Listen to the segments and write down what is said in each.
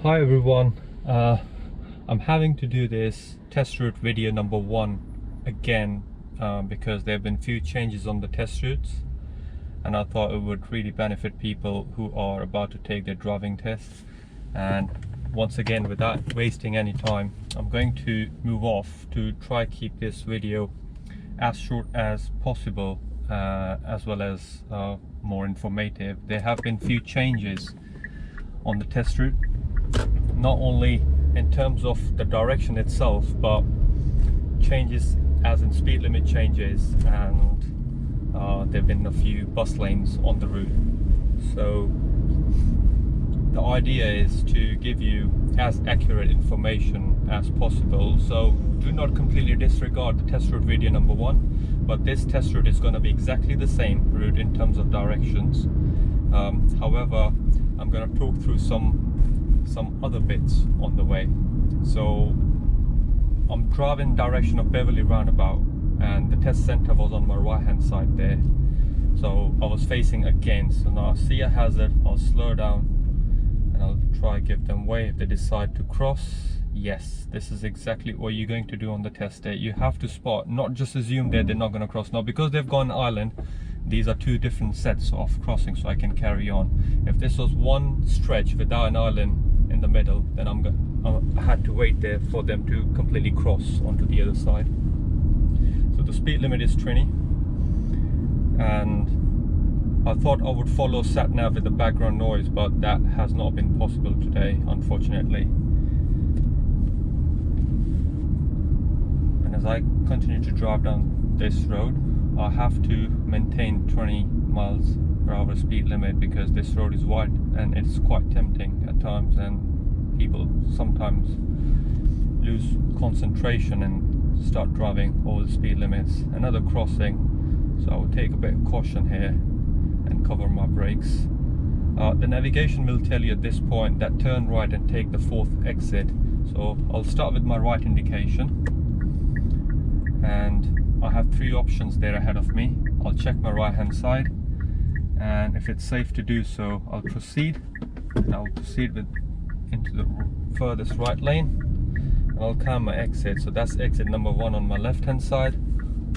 Hi everyone, I'm having to do this test route video number 1 again because there have been few changes on the test routes, and I thought it would really benefit people who are about to take their driving test. And once again, without wasting any time, I'm going to move off to try keep this video as short as possible, as well as more informative. There have been few changes on the test route, not only in terms of the direction itself, but changes as in speed limit changes, and there have been a few bus lanes on the route. So the idea is to give you as accurate information as possible, so do not completely disregard the test route video number 1, but this test route is going to be exactly the same route in terms of directions. However, I'm going to talk through some other bits on the way. So I'm driving direction of Beverly roundabout, and the test center was on my right hand side there, so I was facing against. So now I see a hazard, I'll slow down and I'll try give them way. If they decide to cross, yes, this is exactly what you're going to do on the test day. You have to spot, not just assume that they're not going to cross. Now, because they've gone island, these are two different sets of crossing, so I can carry on. If this was one stretch without an island in the middle, then I had to wait there for them to completely cross onto the other side. So the speed limit is 20, and I thought I would follow sat nav with the background noise, but that has not been possible today, unfortunately. And as I continue to drive down this road, I have to maintain 20 miles per hour speed limit because this road is wide and it's quite tempting at times, and people sometimes lose concentration and start driving over the speed limits. Another crossing, so I will take a bit of caution here and cover my brakes. The navigation will tell you at this point that turn right and take the 4th exit. So I'll start with my right indication, and I have 3 options there ahead of me. I'll check my right hand side, and if it's safe to do so, I'll proceed. And I'll proceed into the furthest right lane, and I'll count my exit. So that's exit number 1 on my left hand side.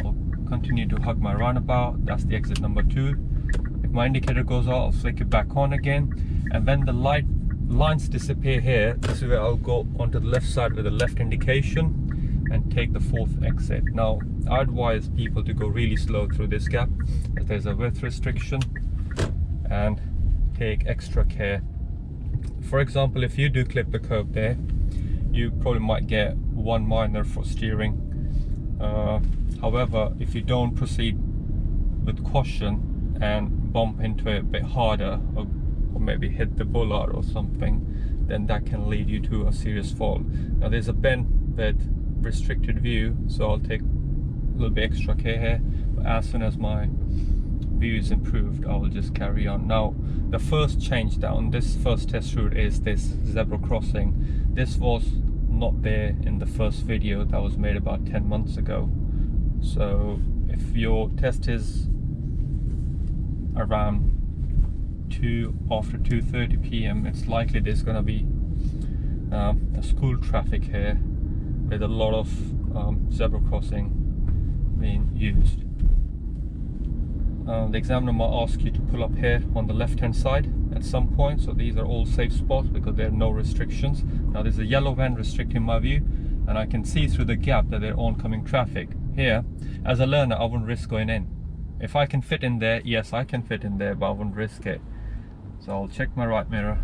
I'll continue to hug my roundabout. That's the exit number 2. If my indicator goes out, I'll flick it back on again, and when the lines disappear here, this is where I'll go onto the left side with the left indication and take the 4th exit. Now, I advise people to go really slow through this gap, as there's a width restriction, and take extra care. For example, if you do clip the curb there, you probably might get 1 minor for steering. However, if you don't proceed with caution and bump into it a bit harder, or maybe hit the bollard or something, then that can lead you to a serious fall. Now, there's a bend with restricted view, so I'll take a little bit extra care here, but as soon as my view is improved, I will just carry on. Now, the first change down this first test route is this zebra crossing. This was not there in the first video that was made about 10 months ago. So if your test is around after 2:30 p.m, it's likely there's going to be a school traffic here with a lot of zebra crossing being used. The examiner might ask you to pull up here on the left hand side at some point, so these are all safe spots because there are no restrictions. Now, there's a yellow van restricting my view, and I can see through the gap that there are oncoming traffic. Here, as a learner, I wouldn't risk going in. If I can fit in there, yes, I can fit in there, but I wouldn't risk it. So I'll check my right mirror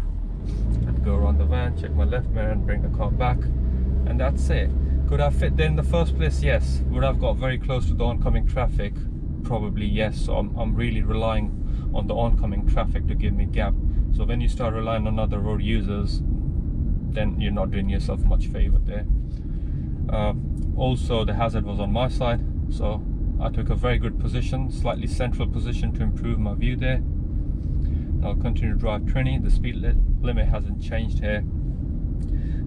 and go around the van, check my left mirror and bring the car back, and that's it. Could I fit there in the first place? Yes. Would I have got very close to the oncoming traffic? Probably yes. So I'm really relying on the oncoming traffic to give me gap. So when you start relying on other road users, then you're not doing yourself much favor there. Also, the hazard was on my side, so I took a very good position, slightly central position, to improve my view there. I'll continue to drive 20. The speed limit hasn't changed here.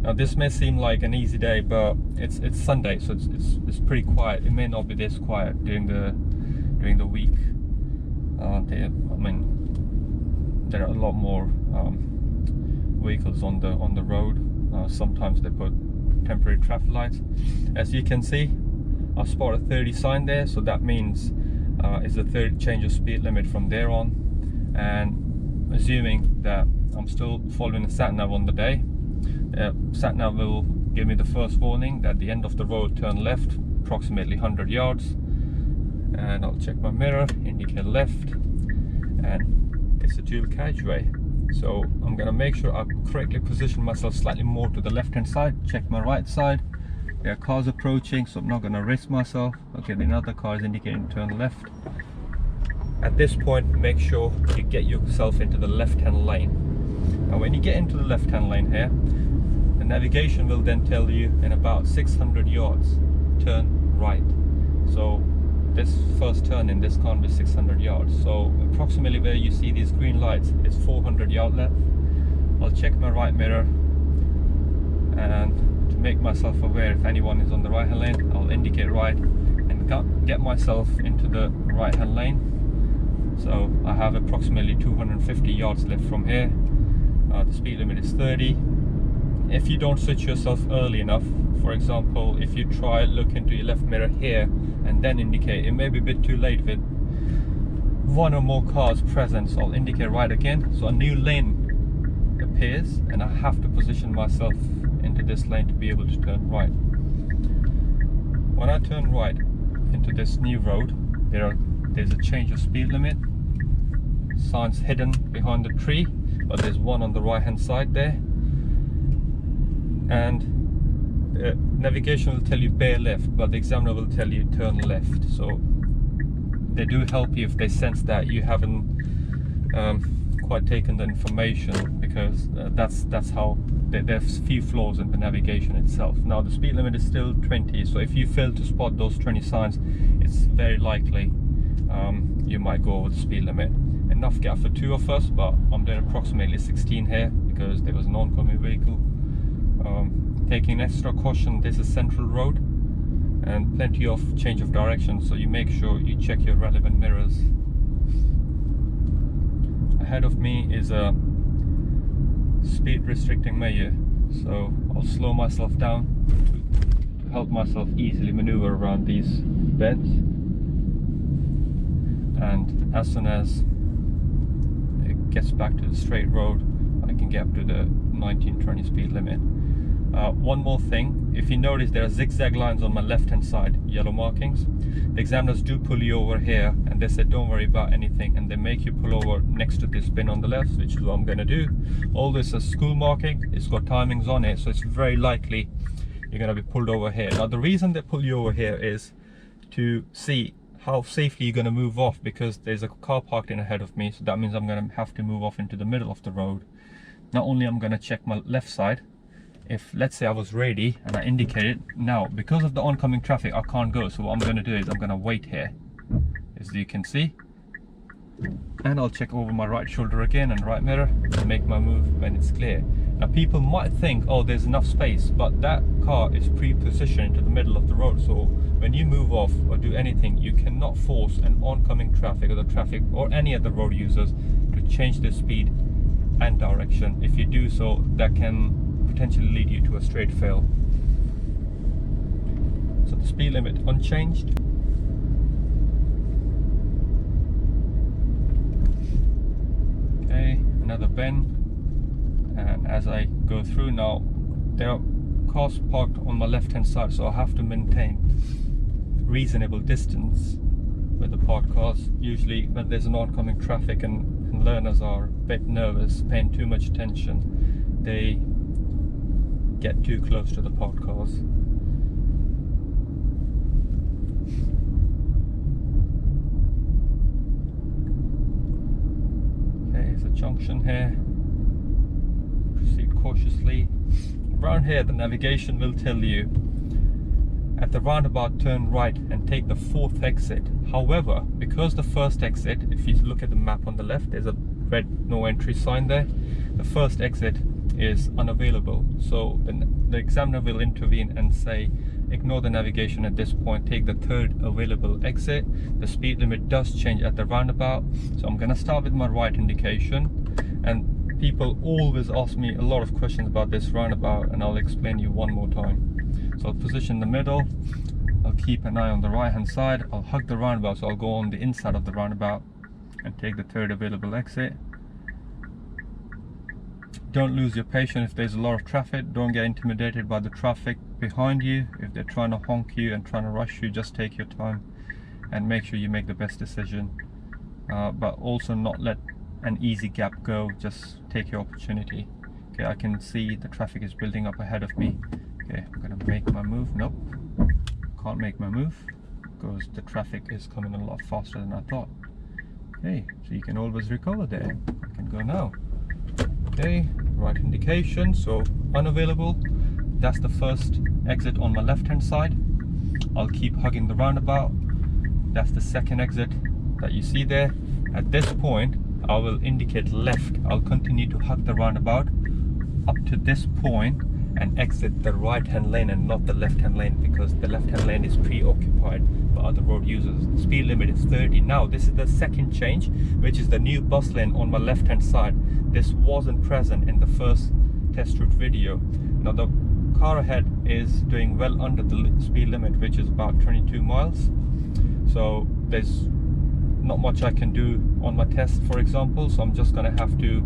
Now, this may seem like an easy day, but it's Sunday, so it's pretty quiet. It may not be this quiet during the week. There are a lot more vehicles on the road. Sometimes they put temporary traffic lights. As you can see, I spot a 30 sign there, so that means it's a third change of speed limit from there on. And assuming that I'm still following the sat nav on the day, sat nav will give me the first warning that at the end of the road turn left approximately 100 yards, and I'll check my mirror, indicate left, and it's a dual carriageway. So I'm gonna make sure I correctly position myself slightly more to the left hand side, check my right side. There are cars approaching, so I'm not gonna risk myself. Okay, another car is indicating turn left. At this point, make sure you get yourself into the left hand lane. Now when you get into the left hand lane here, the navigation will then tell you in about 600 yards, turn right. So this first turn in this can't be 600 yards. So approximately where you see these green lights is 400 yards left. I'll check my right mirror, and to make myself aware if anyone is on the right hand lane, I'll indicate right and get myself into the right hand lane. So I have approximately 250 yards left from here. The speed limit is 30. If you don't switch yourself early enough, for example, if you try look into your left mirror here and then indicate, it may be a bit too late with one or more cars present. So I'll indicate right again, so a new lane appears and I have to position myself into this lane to be able to turn right. When I turn right into this new road, there's a change of speed limit. Signs hidden behind the tree, but there's one on the right hand side there. And the navigation will tell you bear left, but the examiner will tell you turn left. So they do help you if they sense that you haven't quite taken the information, because that's how there's few flaws in the navigation itself. Now the speed limit is still 20, so if you fail to spot those 20 signs, it's very likely you might go over the speed limit. Enough gap for two of us, but I'm doing approximately 16 here because there was an oncoming vehicle. Taking extra caution, this is central road and plenty of change of direction, so you make sure you check your relevant mirrors. Ahead of me is a speed restricting measure, so I'll slow myself down to help myself easily maneuver around these bends. And as soon as it gets back to the straight road, I can get up to the 19-20 speed limit. One more thing, if you notice there are zigzag lines on my left hand side, yellow markings. The examiners do pull you over here and they said don't worry about anything, and they make you pull over next to this bin on the left, which is what I'm going to do. All this is school marking, it's got timings on it, so it's very likely you're going to be pulled over here. Now the reason they pull you over here is to see how safely you're going to move off, because there's a car parked in ahead of me, so that means I'm going to have to move off into the middle of the road. Not only I'm going to check my left side, if let's say I was ready and I indicated, now because of the oncoming traffic I can't go, so what I'm going to do is I'm going to wait here, as you can see, and I'll check over my right shoulder again and right mirror to make my move when it's clear. Now people might think, oh, there's enough space, but that car is pre-positioned into the middle of the road, so when you move off or do anything, you cannot force an oncoming traffic or the traffic or any other road users to change their speed and direction. If you do so, that can potentially lead you to a straight fail. So the speed limit unchanged. Okay, another bend, and as I go through now, there are cars parked on my left hand side, so I have to maintain reasonable distance with the parked cars. Usually when there's an oncoming traffic and learners are a bit nervous, paying too much attention, they get too close to the parked cars. Okay, it's a junction here. Proceed cautiously. Around here the navigation will tell you at the roundabout turn right and take the fourth exit. However, because the first exit, if you look at the map on the left, there's a red no entry sign there. The first exit is unavailable, so the examiner will intervene and say ignore the navigation at this point, take the third available exit. The speed limit does change at the roundabout, so I'm going to start with my right indication, and people always ask me a lot of questions about this roundabout, and I'll explain you one more time. So I'll position the middle, I'll keep an eye on the right hand side, I'll hug the roundabout, so I'll go on the inside of the roundabout and take the third available exit. Don't lose your patience if there's a lot of traffic. Don't get intimidated by the traffic behind you. If they're trying to honk you and trying to rush you, just take your time and make sure you make the best decision. But also not let an easy gap go. Just take your opportunity. Okay, I can see the traffic is building up ahead of me. Okay, I'm gonna make my move. Nope, can't make my move because the traffic is coming a lot faster than I thought. Okay, so you can always recover there. I can go now. Okay, right indication, so unavailable. That's the first exit on my left hand side. I'll keep hugging the roundabout. That's the second exit that you see there. At this point, I will indicate left. I'll continue to hug the roundabout up to this point and exit the right hand lane and not the left hand lane, because the left hand lane is preoccupied by other road users. The speed limit is 30. Now this is the second change, which is the new bus lane on my left hand side. This wasn't present in the first test route video. Now the car ahead is doing well under the speed limit, which is about 22 miles. So there's not much I can do on my test, for example, so I'm just gonna have to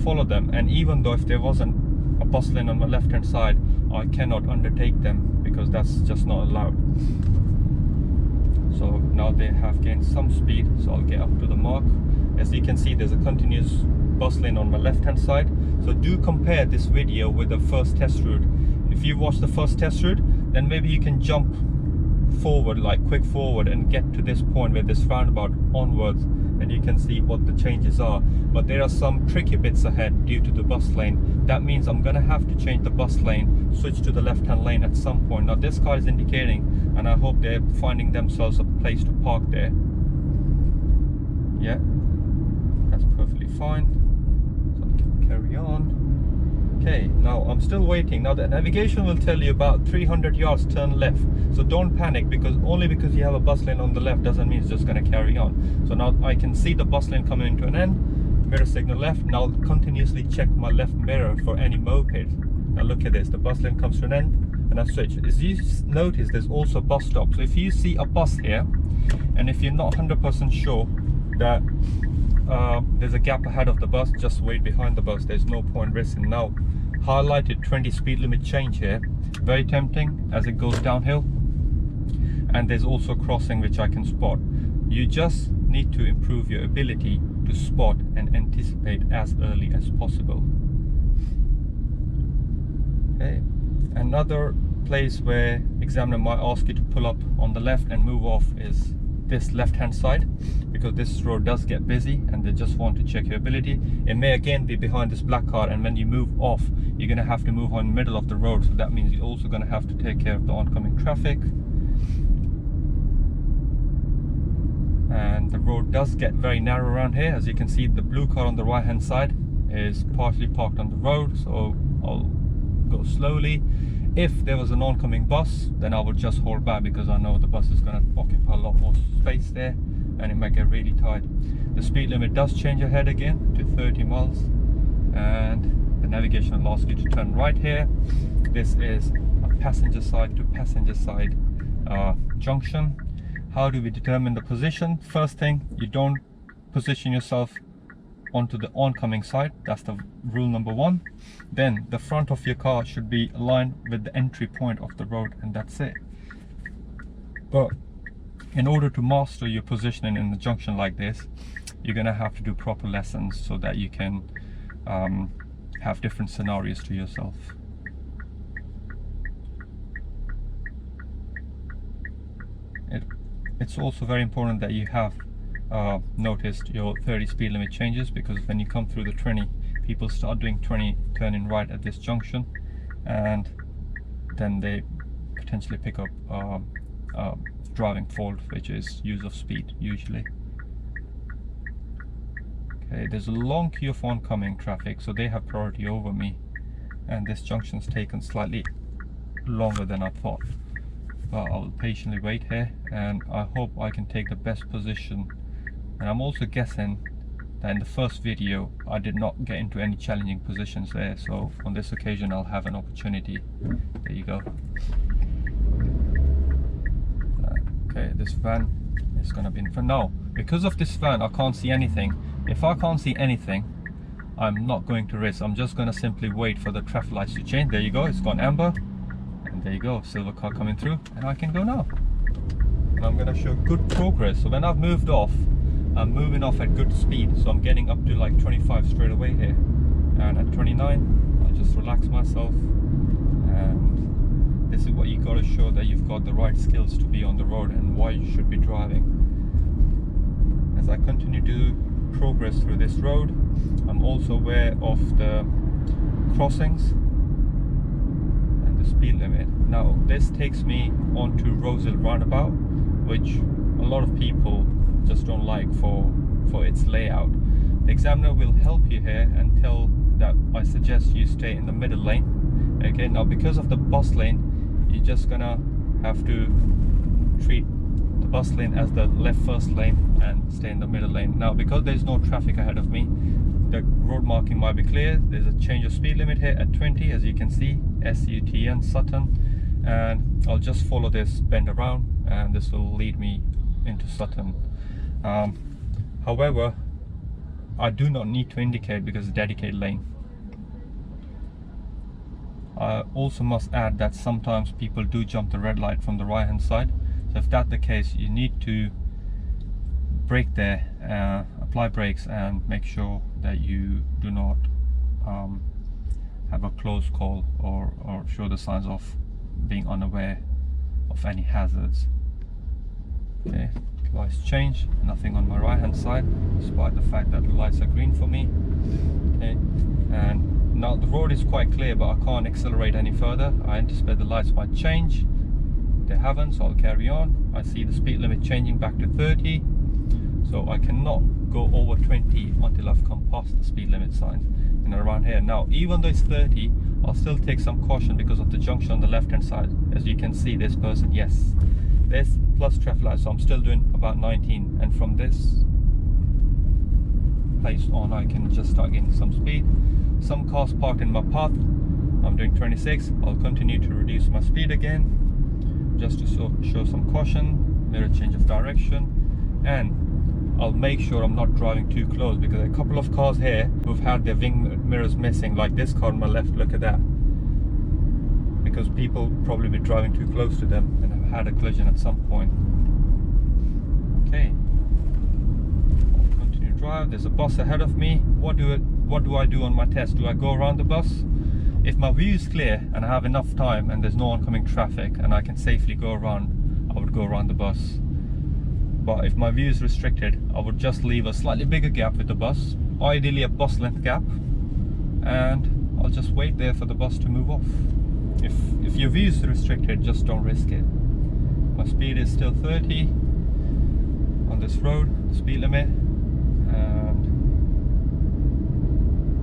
follow them. And even though if there wasn't a bus lane on my left hand side, I cannot undertake them because that's just not allowed. So now they have gained some speed, so I'll get up to the mark. As you can see, there's a continuous bus lane on my left hand side. So do compare this video with the first test route. If you watch the first test route, then maybe you can jump forward, like quick forward, and get to this point where this roundabout onwards, and you can see what the changes are. But there are some tricky bits ahead due to the bus lane. That means I'm gonna have to change the bus lane, switch to the left hand lane at some point. Now this car is indicating, and I hope they're finding themselves a place to park there. Yeah, that's perfectly fine, so I can carry on. Okay, now I'm still waiting. Now the navigation will tell you about 300 yards turn left, so don't panic, because only because you have a bus lane on the left doesn't mean it's just going to carry on. So now I can see the bus lane coming into an end, mirror signal left. Now I'll continuously check my left mirror for any mopeds. Now look at this, the bus lane comes to an end and I switch. As you notice, there's also a bus stop. So if you see a bus here, and if you're not 100% sure that there's a gap ahead of the bus, just wait behind the bus. There's no point risking. Now highlighted 20 speed limit change here, very tempting as it goes downhill, and there's also a crossing which I can spot. You just need to improve your ability to spot and anticipate as early as possible. Okay, another place where examiner might ask you to pull up on the left and move off is this left hand side, because this road does get busy and they just want to check your ability. It may again be behind this black car, and when you move off, you're going to have to move on the middle of the road, so that means you're also going to have to take care of the oncoming traffic. And the road does get very narrow around here. As you can see, the blue car on the right hand side is partially parked on the road, so I'll go slowly. If there was an oncoming bus, then I would just hold back, because I know the bus is going to occupy a lot more space there and it might get really tight. The speed limit does change ahead again to 30 miles, and the navigation will ask you to turn right here. This is a passenger side to passenger side junction. How do we determine the position? First thing, you don't position yourself onto the oncoming side. That's the rule number one. Then the front of your car should be aligned with the entry point of the road, and that's it. But in order to master your positioning in the junction like this, you're gonna have to do proper lessons so that you can have different scenarios to yourself. It's also very important that you have noticed your 30 speed limit changes, because when you come through the 20, people start doing 20 turning right at this junction, and then they potentially pick up driving fault, which is use of speed usually. Okay, there's a long queue of oncoming traffic, so they have priority over me, and this junction's taken slightly longer than I thought. But I'll patiently wait here, and I hope I can take the best position. And I'm also guessing that in the first video I did not get into any challenging positions there, so on this occasion I'll have an opportunity. There you go. Okay, this van is gonna be in front. Now, because of this van I can't see anything. If I can't see anything, I'm not going to risk. I'm just gonna simply wait for the traffic lights to change. There you go, it's gone amber, and there you go, silver car coming through, and I can go now. And I'm gonna show good progress. So when I've moved off, I'm moving off at good speed, so I'm getting up to like 25 straight away here, and at 29 I'll just relax myself. And this is what you got to show, that you've got the right skills to be on the road and why you should be driving. As I continue to progress through this road, I'm also aware of the crossings and the speed limit. Now this takes me onto Rosehill roundabout, which a lot of people just don't like for its layout. The examiner will help you here and tell that I suggest you stay in the middle lane. Okay, now because of the bus lane, you're just gonna have to treat the bus lane as the left first lane and stay in the middle lane. Now because there's no traffic ahead of me, the road marking might be clear. There's a change of speed limit here at 20, as you can see, SUTN Sutton, and I'll just follow this bend around and this will lead me into Sutton. However, I do not need to indicate because it's a dedicated lane. I also must add that sometimes people do jump the red light from the right hand side, so if that's the case, you need to brake there, apply brakes and make sure that you do not have a close call or show the signs of being unaware of any hazards. Okay, lights change, nothing on my right hand side despite the fact that the lights are green for me. Okay, and now the road is quite clear, but I can't accelerate any further. I anticipate the lights might change. They haven't, so I'll carry on. I see the speed limit changing back to 30, so I cannot go over 20 until I've come past the speed limit signs and around here. Now even though it's 30, I'll still take some caution because of the junction on the left hand side. As you can see, this person, yes, there's plus traffic lights, so I'm still doing about 19, and from this place on I can just start getting some speed. Some cars parked in my path. I'm doing 26. I'll continue to reduce my speed again just to show some caution, mirror change of direction, and I'll make sure I'm not driving too close because a couple of cars here who've had their wing mirrors missing, like this car on my left, look at that, because people probably be driving too close to them and have had a collision at some point. Okay, I'll continue to drive. There's a bus ahead of me. What do I do on my test? Do I go around the bus? If my view is clear and I have enough time and there's no oncoming traffic and I can safely go around, I would go around the bus. But if my view is restricted, I would just leave a slightly bigger gap with the bus, ideally a bus length gap, and I'll just wait there for the bus to move off. If your view is restricted, just don't risk it. My speed is still 30 on this road, the speed limit, and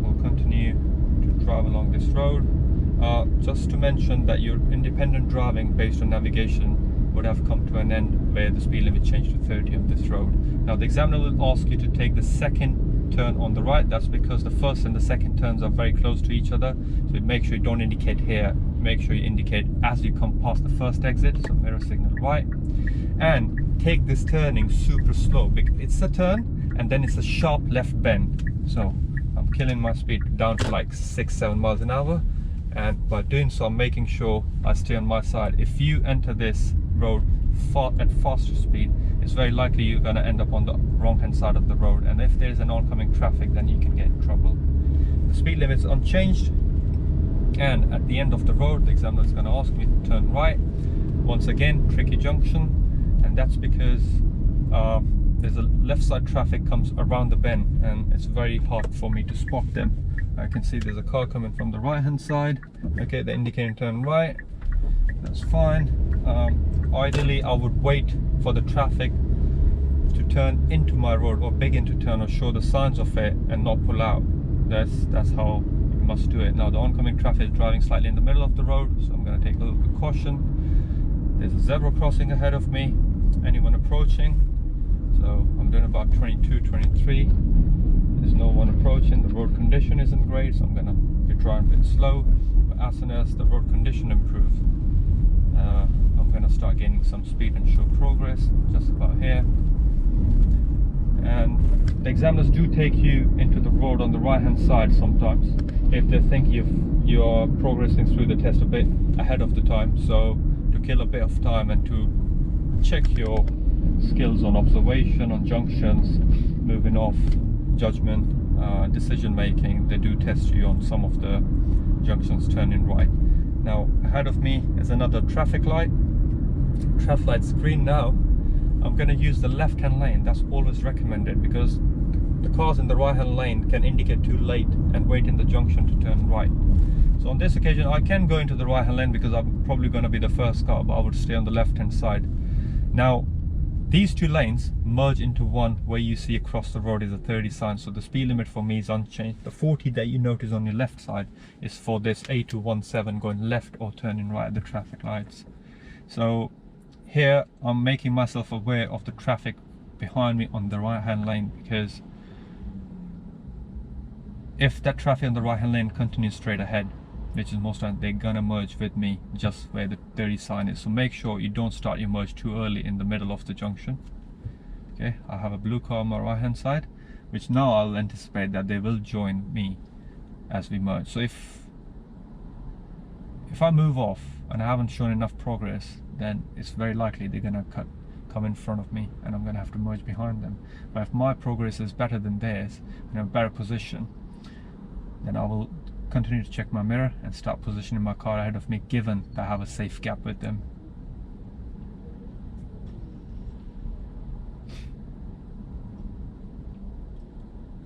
I'll continue to drive along this road. Just to mention that your independent driving based on navigation would have come to an end where the speed limit changed to 30 on this road. Now the examiner will ask you to take the second turn on the right. That's because the first and the second turns are very close to each other, so make sure you don't indicate here. Make sure you indicate as you come past the first exit, so mirror signal right, and take this turning super slow because it's a turn and then it's a sharp left bend. So I'm killing my speed down to like 6-7 miles an hour, and by doing so I'm making sure I stay on my side. If you enter this road at faster speed, it's very likely you're going to end up on the wrong hand side of the road, and if there's an oncoming traffic then you can get in trouble. The speed limit is unchanged, and at the end of the road the examiner is going to ask me to turn right. Once again, tricky junction, and that's because there's a left side traffic comes around the bend and it's very hard for me to spot them. I can see there's a car coming from the right hand side. Okay, they're indicating turn right, that's fine. Ideally I would wait for the traffic to turn into my road or begin to turn or show the signs of it and not pull out. That's how you must do it. Now the oncoming traffic is driving slightly in the middle of the road, so I'm going to take a little bit of caution. There's a zebra crossing ahead of me, anyone approaching, so I'm doing about 22, 23. there's no one approaching. The road condition isn't great, so I'm gonna be driving a bit slow. But as soon as the road condition improves, I'm gonna start gaining some speed and show progress just about here. And the examiners do take you into the road on the right hand side sometimes if they think you're progressing through the test a bit ahead of the time, so to kill a bit of time and to check your skills on observation, on junctions, moving off, judgment, decision making. They do test you on some of the junctions turning right. Now ahead of me is another traffic light. Traffic light's green now. I'm going to use the left hand lane. That's always recommended because the cars in the right hand lane can indicate too late and wait in the junction to turn right. So on this occasion I can go into the right hand lane because I'm probably going to be the first car, but I would stay on the left hand side. Now these two lanes merge into one where you see across the road is a 30 sign, so the speed limit for me is unchanged. The 40 that you notice on your left side is for this A217 going left or turning right at the traffic lights. So here I'm making myself aware of the traffic behind me on the right hand lane, because if that traffic on the right hand lane continues straight ahead, which is most time, they're gonna merge with me just where the 30 sign is. So make sure you don't start your merge too early in the middle of the junction. Okay, I have a blue car on my right hand side, which now I'll anticipate that they will join me as we merge. So if I move off and I haven't shown enough progress, then it's very likely they're gonna come in front of me and I'm gonna have to merge behind them. But if my progress is better than theirs, in a better position, then I will continue to check my mirror and start positioning my car ahead of me, given that I have a safe gap with them.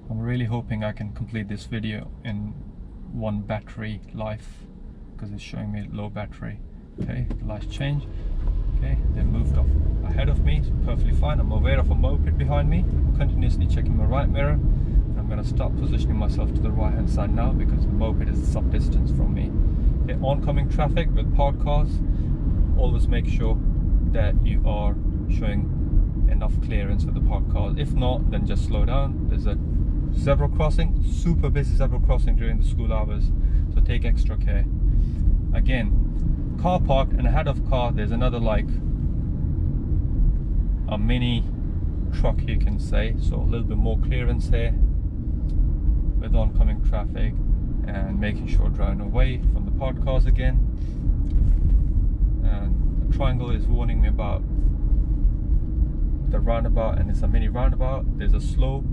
I'm really hoping I can complete this video in one battery life, because it's showing me low battery. Okay, the lights change. Okay, they moved off ahead of me, so perfectly fine. I'm aware of a moped behind me. I'm continuously checking my right mirror. I'm going to start positioning myself to the right hand side now, because the moped is some distance from me. Okay, oncoming traffic with parked cars, always make sure that you are showing enough clearance with the parked cars. If not, then just slow down. There's a zebra crossing, super busy zebra crossing during the school hours, so take extra care. Again, car parked, and ahead of car there's another, like a mini truck you can say, so a little bit more clearance here with oncoming traffic, and making sure driving away from the parked cars again. And the triangle is warning me about the roundabout, and it's a mini roundabout. There's a slow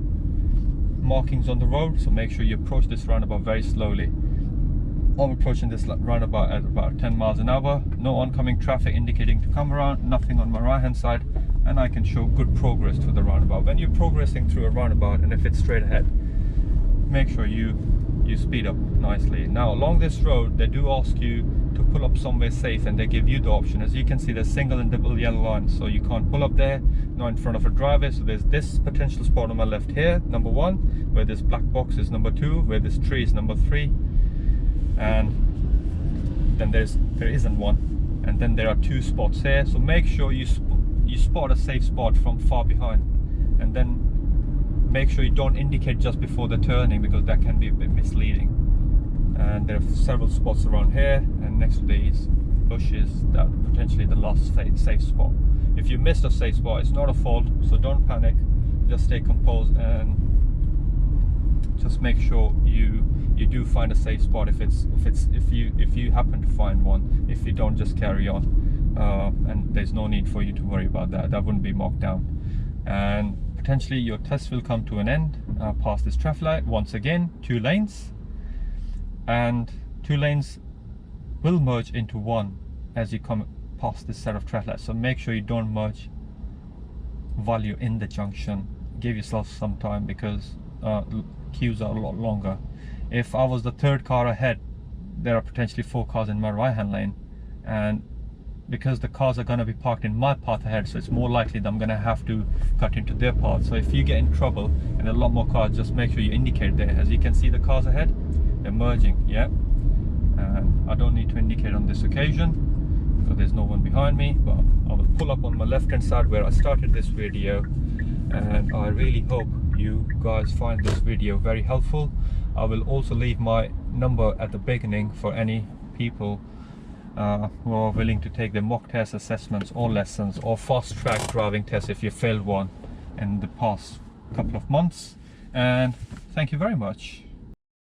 markings on the road, so make sure you approach this roundabout very slowly. I'm approaching this roundabout at about 10 miles an hour. No oncoming traffic indicating to come around, nothing on my right hand side, and I can show good progress to the roundabout. When you're progressing through a roundabout and if it's straight ahead, make sure you speed up nicely. Now along this road they do ask you to pull up somewhere safe, and they give you the option. As you can see, there's single and double yellow lines, so you can't pull up there, not in front of a driveway. So there's this potential spot on my left here, number 1, where this black box is number 2, where this tree is number 3, and then there isn't one, and then there are 2 spots here. So make sure you spot a safe spot from far behind, and then make sure you don't indicate just before the turning, because that can be a bit misleading. And there are several spots around here, and next to these bushes, that potentially the last safe spot. If you missed a safe spot, it's not a fault, so don't panic. Just stay composed and just make sure you do find a safe spot if you happen to find one. If you don't, just carry on, and there's no need for you to worry about that. That wouldn't be marked down. And potentially your test will come to an end past this traffic light. Once again, 2 lanes, and 2 lanes will merge into one as you come past this set of traffic lights. So make sure you don't merge while you're in the junction. Give yourself some time, because queues are a lot longer. If I was the 3rd car ahead, there are potentially 4 cars in my right hand lane, and because the cars are going to be parked in my path ahead, so it's more likely that I'm going to have to cut into their path. So if you get in trouble and a lot more cars, just make sure you indicate there. As you can see, the cars ahead, they're merging, yeah, and I don't need to indicate on this occasion because there's no one behind me, but I will pull up on my left hand side where I started this video, and I really hope you guys find this video very helpful. I will also leave my number at the beginning for any people who are willing to take the mock test assessments or lessons or fast track driving tests if you failed one in the past couple of months. And thank you very much.